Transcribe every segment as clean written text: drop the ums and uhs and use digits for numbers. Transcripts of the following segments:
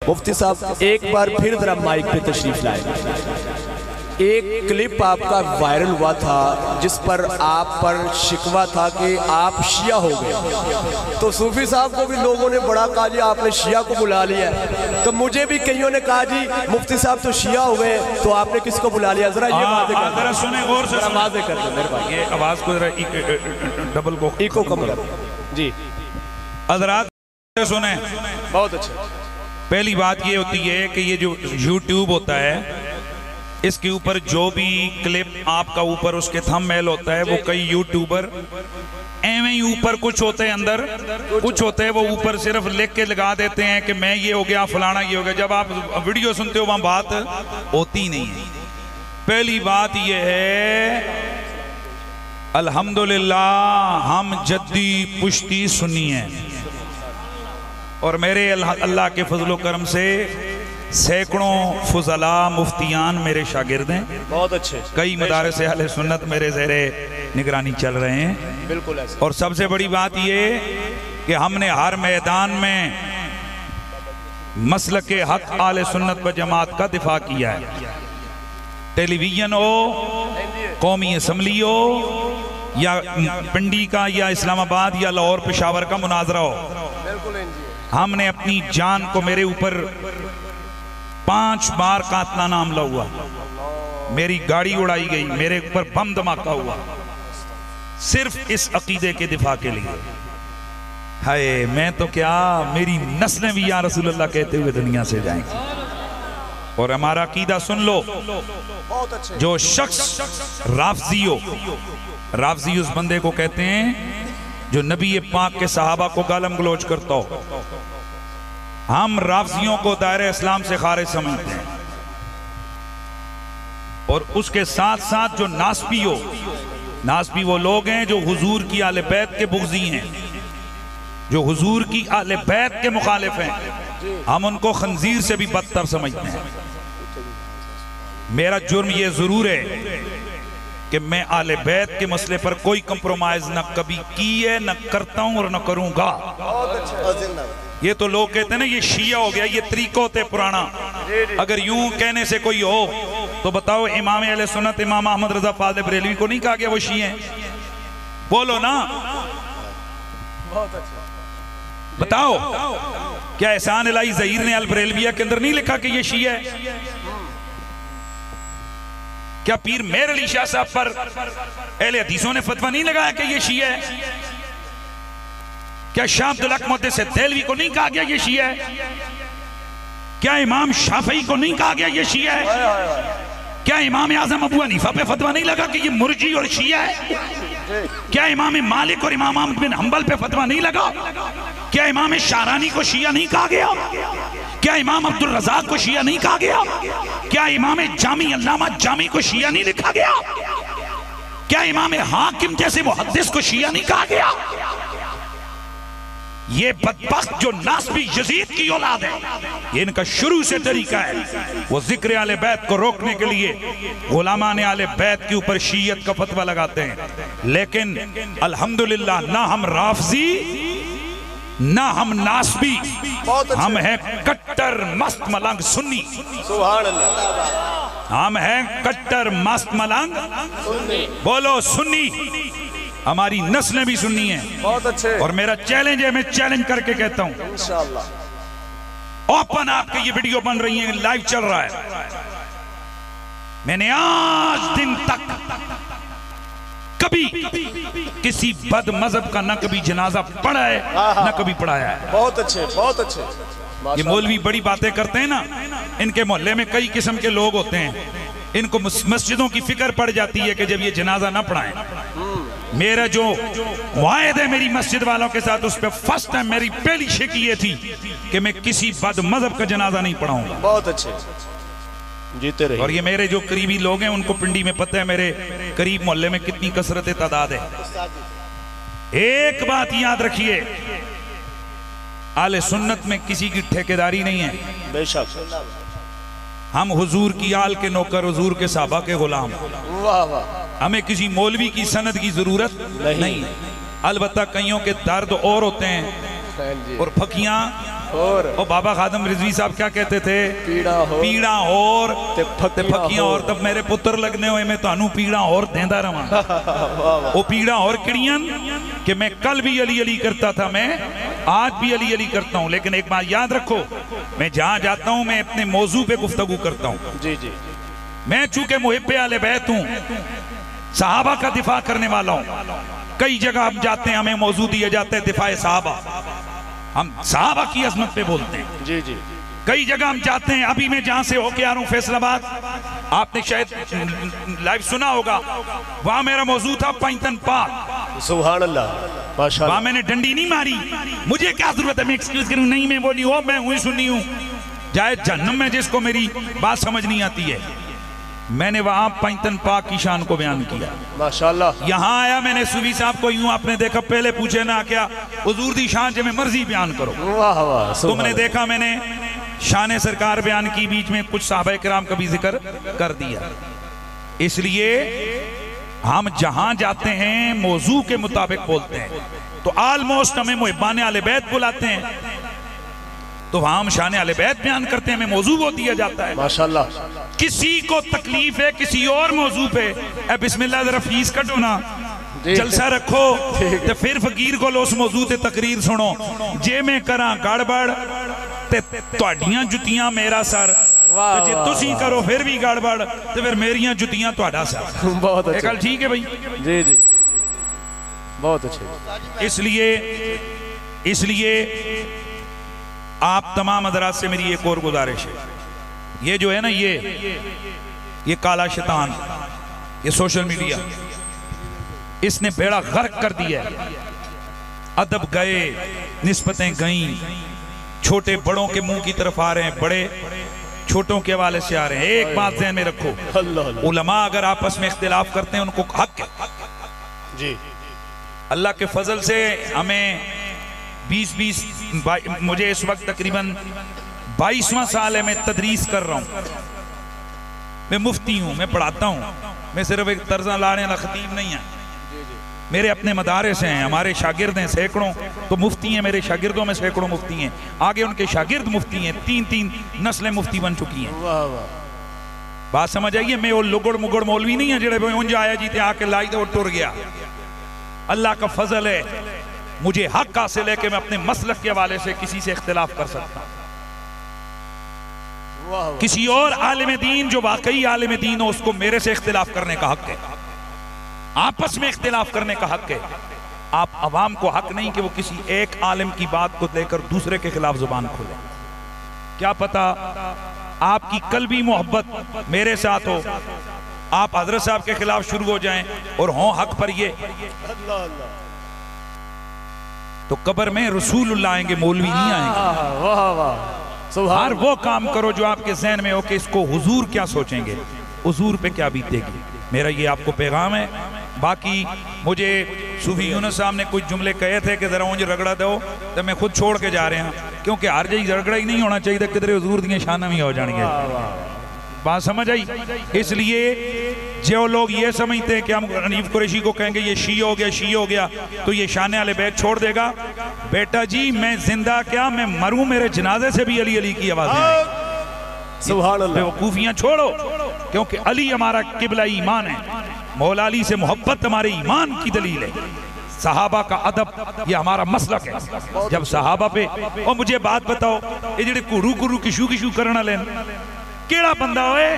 मुफ्ती साहब एक बार फिर जरा माइक पे तशरीफ लाए। एक क्लिप आपका वायरल हुआ था जिस पर आप पर शिकवा था कि आप शिया हो गए, तो सूफी साहब को भी लोगों ने बड़ा कहा जी आपने शिया को बुला लिया, तो मुझे भी कईयों ने कहा जी मुफ्ती साहब तो शिया हो गए तो आपने किसको बुला लिया। जरा ये जरा सुने गौर से, आवाज़ें कर दो मेरे भाई, ये आवाज को जरा डबल को इको कम कर जी। हज़रात सुने, बहुत अच्छा। पहली बात ये होती है कि ये जो यूट्यूब होता है इसके ऊपर जो भी क्लिप आपका ऊपर उसके थंबनेल होता है, वो कई यूट्यूबर एवं ही ऊपर कुछ होते हैं, अंदर कुछ होते हैं, वो ऊपर सिर्फ लिख के लगा देते हैं कि मैं ये हो गया फलाना ये हो गया। जब आप वीडियो सुनते हो वहां बात होती नहीं है। पहली बात ये है अल्हम्दुलिल्लाह हम जद्दी पुश्ती सुन्नी है, और मेरे अल्लाह के फजलो करम से सैकड़ों फुजला मुफ्तियान मेरे शागिर्द हैं। बहुत अच्छे। कई मदारस अहले सुन्नत मेरे ज़ेरे निगरानी चल रहे हैं। बिल्कुल ऐसे। और सबसे बड़ी बात ये कि हमने हर मैदान में मसलक के हक आले सुन्नत व जमात का दिफा किया है। टेलीविजन हो, कौमी असम्बली हो, या पिंडी का या इस्लामाबाद या लाहौर पेशावर का मुनाजरा हो, हमने अपनी जान को, मेरे ऊपर 5 बार कातलाना हमला हुआ, मेरी गाड़ी उड़ाई गई, मेरे ऊपर बम धमाका हुआ, सिर्फ इस अकीदे के दिफा के लिए। हाय मैं तो क्या, मेरी नस्लें भी या रसूलुल्लाह कहते हुए दुनिया से जाएंगी। और हमारा अकीदा सुन लो, जो शख्स राफजी हो, राफजी उस बंदे को कहते हैं जो नबी पाक के सहाबा को गालम गलोच करता हो। हम राफजियों को दायरे इस्लाम से खारिज समझते हैं। और उसके साथ साथ जो नासबी हो, नासबी वो लोग हैं जो हुजूर की आले बैत के बुग़्ज़ी हैं, जो हुजूर की आले बैत के मुखालिफ हैं, हम उनको खंजीर से भी बदतर समझते हैं। मेरा जुर्म ये जरूर है कि मैं आले बैत के मसले पर कोई कंप्रोमाइज न कभी की है, न करता हूं और न करूंगा। ये तो लोग कहते हैं ना ये शिया हो गया, ये तरीका होते पुराना। अगर यूं कहने से कोई हो तो बताओ इमाम अहले सुन्नत इमाम अहमद रजा फाज़िल बरेलवी को नहीं कहा गया वो शिया है? बोलो ना, बताओ। क्या एहसान इलाही ज़हीर ने अल बरेलविया के अंदर नहीं लिखा कि ये शिया है? क्या पीर मेहर अली शाह साहब पर अहले हदीसों ने फतवा नहीं लगाया कि ये शिया है? क्या शाह अब्दुल हक मुहद्दिस देहलवी को नहीं कहा गया ये शिया है? क्या इमाम शाफई को नहीं कहा गया ये शिया है? क्या इमाम आजम अबू हनीफा पे फतवा नहीं लगा कि ये मुर्जी और शिया है? क्या इमाम मालिक और इमाम अहमद बिन हंबल पे फतवा नहीं लगा? क्या इमाम शारानी को शिया नहीं कहा गया? क्या इमाम अब्दुल रज़ाक को शिया नहीं कहा गया? क्या इमाम जामी अल्लामा जामी को शिया नहीं लिखा गया? क्या इमाम हाकिम जैसे मुहद्दिस को शिया नहीं कहा गया? ये बदबख्त जो नासबी यजीद की औलाद है, ये इनका शुरू से तरीका है। वो जिक्र आले बैत को रोकने के लिए गुलामान आले बैत के ऊपर शीयत का फतवा लगाते हैं। लेकिन अल्हम्दुलिल्लाह ना हम राफजी ना हम नासबी, हम हैं कट्टर मस्त मलंग सुन्नी। सुभान अल्लाह। हम हैं कट्टर मस्त मलंग बोलो सुन्नी। हमारी नस्लें भी सुन्नी हैं। बहुत अच्छे। और मेरा चैलेंज है, मैं चैलेंज करके कहता हूं, इंशाअल्लाह ओपन आपके ये वीडियो बन रही है, लाइव चल रहा है। मैंने आज दिन तक कभी किसी बद मजहब का ना कभी जनाजा पढ़ा है ना कभी पढ़ाया है। बहुत अच्छे, बहुत अच्छे। ये मौलवी बड़ी बातें करते हैं ना, इनके मोहल्ले में कई किस्म के लोग होते हैं, इनको मस्जिदों की फिक्र पड़ जाती है कि जब ये जनाजा ना पढ़ाएं। मेरा जो वायद है मेरी मस्जिद वालों के साथ, उस पर फर्स्ट टाइम मेरी पहली शिक ये थी कि मैं किसी बद मजहब का जनाजा नहीं पढ़ाऊंगा। बहुत अच्छे, जीते रहे। और ये मेरे जो करीबी लोग हैं उनको पिंडी में पता है मेरे करीब मोहल्ले में कितनी कसरत तादाद है। एक बात याद रखिए, आले सुन्नत में किसी की ठेकेदारी नहीं है। बेशक हम हुजूर की आल के नौकर, हुजूर के साहबा के गुलाम। वाह वाह। हमें किसी मौलवी की सनद की जरूरत नहीं। अलबत्ता कईयों के दर्द और होते हैं और फकियां और बाबा खादम रिजवी साहब क्या कहते थे? पीड़ा और ते फकियां और। तब मेरे पुत्र लगने हुए मैं तानू पीड़ा और देंदा रहा। वो पीड़ा और किड़ियां कि मैं कल भी अली अली करता था, मैं आज भी अली अली करता हूँ। लेकिन एक बात याद रखो, मैं जहां जाता हूँ मैं अपने मौजू पे गुफ्तगू करता हूँ। जी जी, मैं चूंकि मुहिब्बे आले बैत हूँ, सहाबा का दिफा करने वाला हूँ। कई जगह हम जाते हैं, हमें मौजू दिया जाता है दिफाए सहाबा, हम सहाबा की अजमत पे बोलते हैं। जी जी, कई जगह हम जाते हैं। अभी मैं जहां से होके आ रहा हूँ फैसलाबाद, आपने शायद लाइव सुना होगा, वहां मेरा मौजू था पैंतन पाक। सुभान अल्लाह, माशाअल्लाह। वहां मैंने डंडी नहीं मारी, मुझे क्या जरूरत है मैं एक्सक्यूज करूं? नहीं, मैं बोली हो, मैं हुई सुनी हूं, जाए जहन्नम में जिसको मेरी बात समझ नहीं आती है। मैंने वहां पैंतन पाक की शान को बयान किया, माशाअल्लाह। यहाँ आया मैंने सूफी साहब को यूं, आपने देखा, पहले पूछे ना क्या हुजूर दी शान जो मैं मर्जी बयान करो। वाह वाह, तुमने देखा मैंने शान सरकार बयान की, बीच में कुछ साहबा किराम का भी जिक्र कर दिया। इसलिए हम जहां जाते हैं मौजू के मुताबिक बोलते हैं। तो ऑलमोस्ट हमें मुहिब्बान आले बैत बुलाते हैं, तो वहां हम शान आले बैत बयान करते हैं, हमें मौजू वो दिया जाता है, माशाअल्लाह। किसी को तकलीफ है किसी और मौजू पे, बिस्मिल्लाह जरा फीस कटो ना, जलसा रखो, तो फिर फकीर को उस मौजू ते तकरीर सुनो। जे मैं करा गड़बड़ ते तुहाडियां जुतियां मेरा सर, ते जे तुसी करो फिर भी गड़बड़ ते फिर मेरियां जुतियां तुहाडा सर। बहुत अच्छा, ठीक है भाई। जी जी, बहुत अच्छे। इसलिए आप तमाम हज़रात से मेरी एक और गुजारिश है, ये जो है ना ये काला शैतान, ये सोशल मीडिया, इसने बेड़ा गर्क कर दिया है। अदब गए, निस्बतें गईं, छोटे बड़ों के मुंह की तरफ आ रहे हैं, बड़े छोटों के हवाले से आ रहे हैं। एक बात ध्यान में रखो, उलमा अगर आपस में इख्तिलाफ करते हैं उनको हक है जी। अल्लाह के फजल से हमें 20 मुझे इस वक्त तकरीबन 22वां साल है, मैं तदरीस कर रहा हूँ, मैं मुफ्ती हूँ, मैं पढ़ाता हूँ। मैं सिर्फ एक तर्जा लाने वाला खतीब नहीं है, मेरे अपने मदारस हैं, हमारे शागिर्द हैं सैकड़ों, तो मुफ्ती हैं मेरे शागिर्दों में, सैकड़ों मुफ्ती हैं, आगे उनके शागिर्द मुफ्ती हैं, 3 नस्लें मुफ्ती बन चुकी हैं। बात समझ आइए, मैं वो लुगड़ मुगड़ मौलवी नहीं है जेड़े उंज आया जी ते आके लाई तो टुर गया। अल्लाह का फजल है, मुझे हक हासिल है कि मैं अपने मसलक के हवाले से किसी से इख्तिलाफ कर सकता हूं। किसी और आलिम दीन जो वाकई आलिम दीन हो उसको मेरे से इख्तिलाफ करने का हक है, आपस में इख्तिलाफ करने का हक है। आप अवाम को हक नहीं कि वो किसी एक आलिम की बात को लेकर दूसरे के खिलाफ जुबान खोले। क्या पता आपकी कल्बी मोहब्बत मेरे साथ हो, आप हजरत साहब के खिलाफ शुरू हो जाएं और हों हक पर ये, तो कब्र में रसूलुल्लाह आएंगे, मौलवी नहीं आएंगे। वाह वाह, हर वो काम करो जो आपके ज़हन में हो कि इसको हुजूर क्या सोचेंगे, हुजूर पे क्या बीतेगी। मेरा ये आपको पैगाम है। बाकी मुझे सूफी यूनुस साहब ने कुछ जुमले कहे थे कि जरा मुझे रगड़ा दो, तो मैं खुद छोड़ के जा रहे हैं, क्योंकि हर जगह रगड़ा ही नहीं होना चाहिए, किधरे हुजूर दी शाना भी हो जाएंगे। बात समझ आई? इसलिए जो लोग ये समझते हैं कि हम हनीफ कुरैशी को कहेंगे ये शी हो गया तो ये शाने वाले बैत छोड़ देगा, बेटा जी मैं जिंदा क्या, मैं मरूं मेरे जनाजे से भी अली अली की आवाज़ें आएं। सुभान अल्लाह। बेवकूफियां छोड़ो, क्योंकि अली हमारा किबला ईमान है, मौला अली से मोहब्बत हमारे ईमान की दलील है, सहाबा का अदब ये हमारा मसलक है। जब सहाबा पे, और मुझे बात बताओ, ये जेडे घुरू किशू करना लेन केड़ा बंदा होए,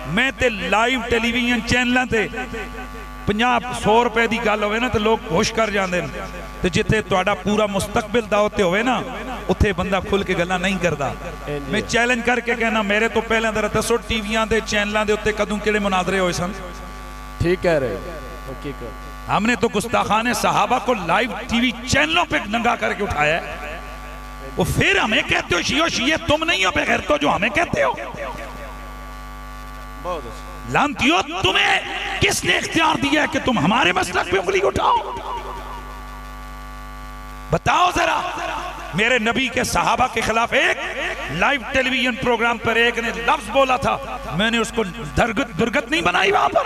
मैं ते लाइव टेलीविजन चैनलों ते 50-100 रुपए की गल होवे ना तो लोग खुश कर जाते हैं, तो जिथे तुहाडा पूरा मुस्तकबिल दा उत्ते होवे ना उत्थे बंदा खुल के गल्लां नहीं करता। मैं चैलेंज करके कहना, मेरे तो पहले दर दसो टीवियां दे चैनलों दे उत्ते कदों किहड़े मुनाजरे होए सन? ठीक कह रहे हो। हमने तो गुस्ताखाने सहाबा को लाइव टीवी चैनलों पे नंगा करके उठाया है, वो फिर हमें कहते हो शियो शिये, तुम नहीं हो बगैर तो जो हमें कहते हो। लानतियो, तुम्हें किसने इख्तियार दिया है कि तुम हमारे मसलक पे उंगली उठाओ? बताओ जरा। मेरे नबी के सहाबा के खिलाफ एक लाइव टेलीविजन प्रोग्राम पर एक ने लफ्ज बोला था, मैंने उसको दुर्गत नहीं बनाई वहां पर।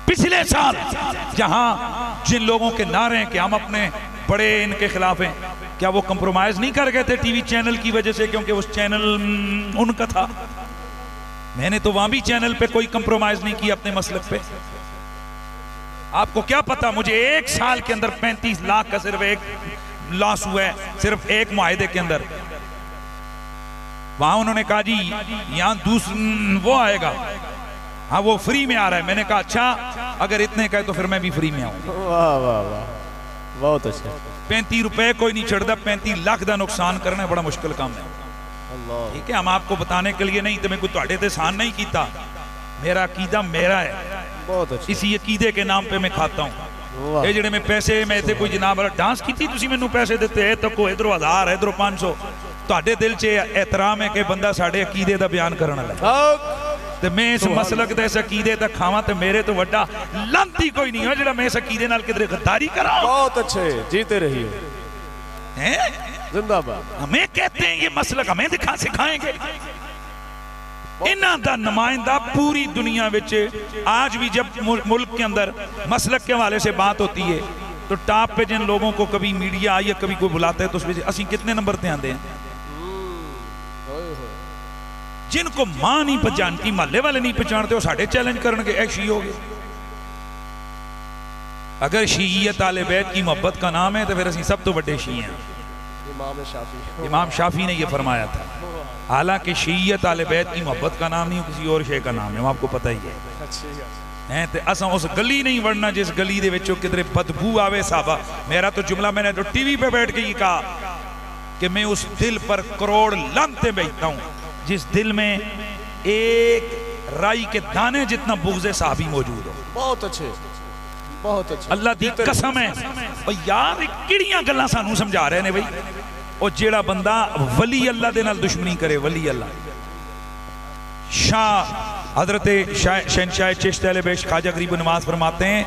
पिछले साल जहां जिन लोगों के नारे हैं कि हम अपने बड़े इनके खिलाफ हैं, क्या वो कंप्रोमाइज नहीं कर गए थे टीवी चैनल की वजह से, क्योंकि उस चैनल उनका था। मैंने तो वहां भी चैनल पे कोई कंप्रोमाइज नहीं किया अपने मसलक पे। आपको क्या पता, मुझे 1 साल के अंदर 35 लाख का सिर्फ एक लॉस हुआ है, सिर्फ एक मुआहदे के अंदर। वहां उन्होंने कहा जी यहां वो आएगा, हाँ वो फ्री में आ रहा है। मैंने कहा अच्छा अगर इतने का है तो फिर मैं भी फ्री में आऊंगा। वाह वाह वाह, बहुत अच्छा। 35 रुपए कोई नहीं चढ़ता, 35 लाख का नुकसान करना बड़ा मुश्किल काम है। ठीक है, हम आपको बताने के लिए नहीं तो मैं कोई तुहाडे ते एहसान नहीं किया, मेरा अकीदा मेरा है, बहुत अच्छा। इसी अकीदे के नाम पे मैं खाता हूँ। ये जेडे मैं पैसे मैं इतने कोई जनाब डांस की थी, तुसी मैनू पैसे दिते तो को इधरों 1000 इधरों 500, तुहाडे दिल च एहतराम है कि बंदा साडे अकीदे दा बयान करन लगा, ते मैं इस मसलक दे इस अकीदे तक खावां ते मेरे तो वड्डा लांती कोई नहीं है जेड़ा मैं इस अकीदे नाल किधरे गद्दारी करा। बहुत अच्छे, जीते रहिए, हैं जिंदाबाद। हमें कहते हैं ये मसलक हमें दिखा सिखाएंगे। इन्हां दा नुमाइंदा पूरी दुनिया विच आज भी जब मुल्क के अंदर मसलक के हवाले से बात होती है तो टॉप पे जिन लोगों को कभी मीडिया या कभी कोई बुलाता है तो उसमें असी कितने नंबर पे आते हैं। जिनको मां नहीं पहचानती, महल्ले वाले नहीं पहचानते, वो साढ़े चैलेंज करनगे ऐ शी हो गए। अगर शीयत आले बैत की मोहब्बत का नाम है तो फिर असी सब तो बड़े शी हैं। इमाम शाफी ने यह फरमाया था, हालांकि शीयत आले बैत की मोहब्बत का नाम नहीं किसी और शे का नाम है, वो आपको पता ही है। ते असा उस गली नहीं वड़ना जिस गली दे विचों किधरे बदबू आवे साहबा। मेरा तो जुमला मैंने तो टीवी पे बैठ के ही कहा कि मैं उस दिल पर करोड़ लानते भेजता हूं जिस दिल में एक राई के दाने जितना बुग़्ज़ साहबी मौजूद हो। बहुत अच्छे, बहुत अच्छे। अल्लाह दी कसम है भाई यार किहड़ियां गल्लां सानू समझा रहे ने भाई। और जेड़ा बंदा वली अल्लाह दे नाल दुश्मनी करे, वली अल्लाह शाह हजरत शहनशाह चिश्ती अहले बैत ख्वाजा गरीब नवाज फरमाते हैं,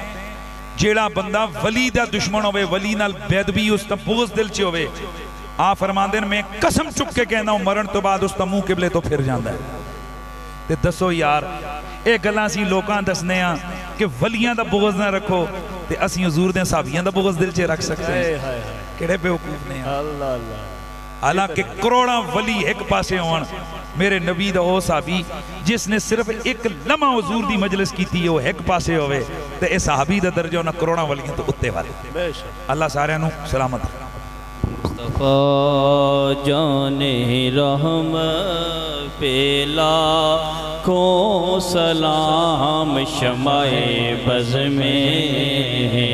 जेड़ा बंदा वली दा दुश्मन होवे, वली नाल बेअदबी उसका बुग़्ज़ दिल च होवे, आ फरमांदे ने मैं कसम चुक के कहना हूं मरण तो बाद उसका मुंह किबले तो फिर जाता है। ते दसो यार ये गल्लां असीं लोकां दसने आ कि वलियां दा बुग़्ज़ ना रखो ते असीं हुज़ूर दे सहाबियां दा बुग़्ज़ दिल च रख सकते हैं। किहड़े बेवकूफ ने अल्लाह अल्लाह। हालांकि करोड़ां वली एक पासे होण, मेरे नबी दा ओ सहाबी जिसने सिर्फ एक लम्हा हुज़ूर दी मजलिस की थी वो एक पासे होवे ते इस सहाबी दा दर्जा उन्हां करोड़ां वलियां तो उत्ते वाले। अल्लाह सारियां नूं सलामत रखे। मुस्तफ़ा जाने रहम पेला को सलाम शमाए बज़ में।